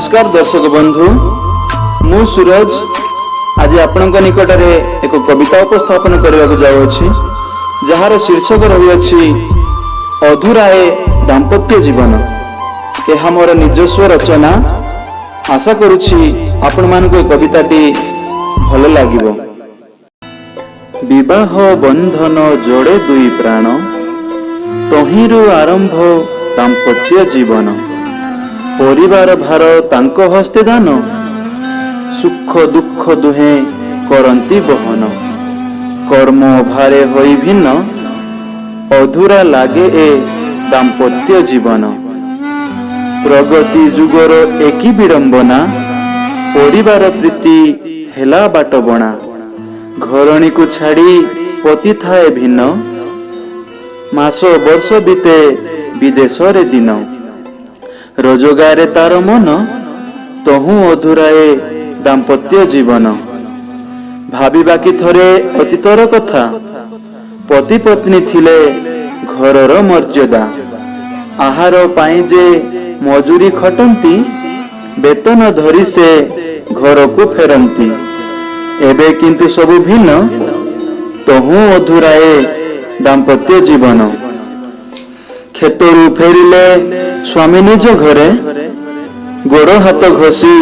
नमस्कार दर्शक बंधु मु सूरज आज आपण निकट में एक कविता उपस्थापन करने जाऊँगी जार शीर्षक रही अधूराए दाम्पत्य जीवन। यह मोर निजस्व रचना। आशा करुछि आपण मानक कविताटी भल लागिबो। विवाह बंधन जोड़े दुई प्राण तहिरु आरंभ दाम्पत्य जीवन। परिवार भार तांको हस्ते दान सुख दुख दुहे करंती बहन। कर्म भारे होई भिन्न अधूरा लागे ए दाम्पत्य जीवन। प्रगति जुगर एकी विडंबना परिवार प्रीति हेला बाट बणा। घरणी को छाड़ी पति थाए भिन्न मास वर्ष बीते विदेश रे दिन। रोजगारे तार मन तहु अधूराए दाम्पत्य जीवन। भाविबा कि थरे अतीतर कथा पति पत्नी थिले घरर मर्यादा। आहार पाई जे मजूरी खटंती वेतन धरी से घर को फेरंती। एबे किंतु सबु भिन्न तहु अधूराए दाम्पत्य जीवन। खेतरू फेरिले स्वामी निज घरे गोड़ हाथ घसी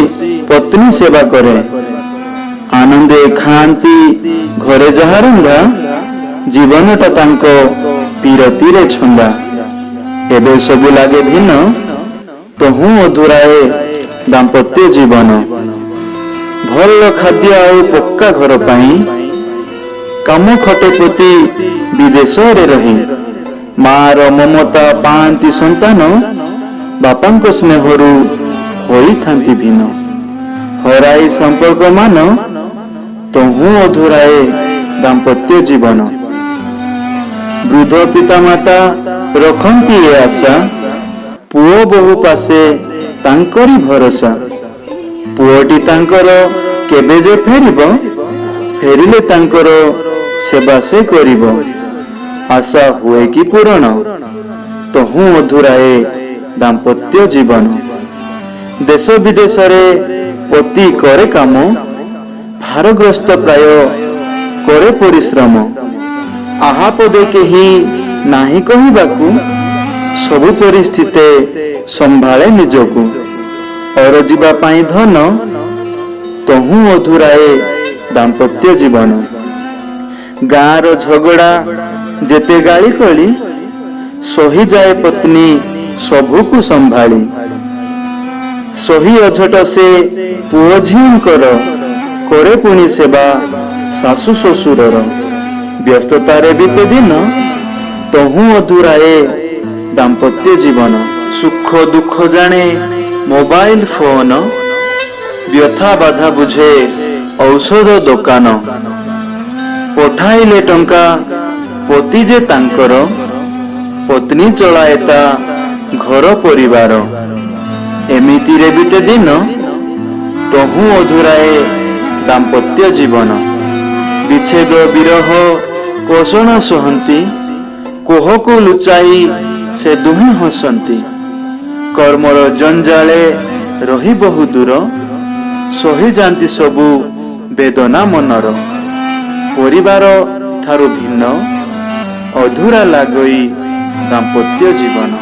पत्नी सेवा करे। आनंदे खांती घरे जहा रंधा जीवनटा तांको पीरती रे छंदा। एबे सबु लागे भिन्न तहु अधूराए दाम्पत्य जीवन। भल खाद्य आउ पक्का घर पाई काम खटे पति विदेश रे रही। मार ममता पांती संतान बापांको स्नेहरु होई थांती भिन्न। हराई संपर्क मान तहु अधूराए दाम्पत्य जीवन। वृद्ध पिता माता रखंती ए आशा पुओ बहु पासे तांकरी भरोसा। पुओटी तांकर केबे जे फेरिबो फेरिले तांकर सेवा से करिबो। आशा हुए कि पूरण तहु अधूराए दाम्पत्य जीवन। देश विदेश रे पति करे काम भारग्रस्त प्राय करे परिश्रम। आहा पदे केही नाही कहिबाकू सबु परिस्थिति संभाळे निजकू। और जीवा पाई धन तहु अधूराए दाम्पत्य जीवन। गाँर झगड़ा जेते गाली कली सही जाए पत्नी सबुकु संभाली। सही अझट से पुओ झींकर करे पुणी सेवा सासु ससुरर। व्यस्ततारे बीते दिन तहु अधूराए दाम्पत्य जीवन। सुख दुख जाने मोबाइल फोन व्यथा बाधा बुझे औषध दुकान। पठाइले टंका पति जे तांकर पत्नी चलाएता घर परिवार। एमिति रे बीते दिन तहु अधूराए दाम्पत्य जीवन। विच्छेद विरह कोषण सहंती कोह को लुचाई से दुहे हसंती। कर्मर जंजाले रही बहु दूर सही जानती सबु वेदना मनर। परिवार ठारू भिन्न अधूरा लागई दाम्पत्य जीवन।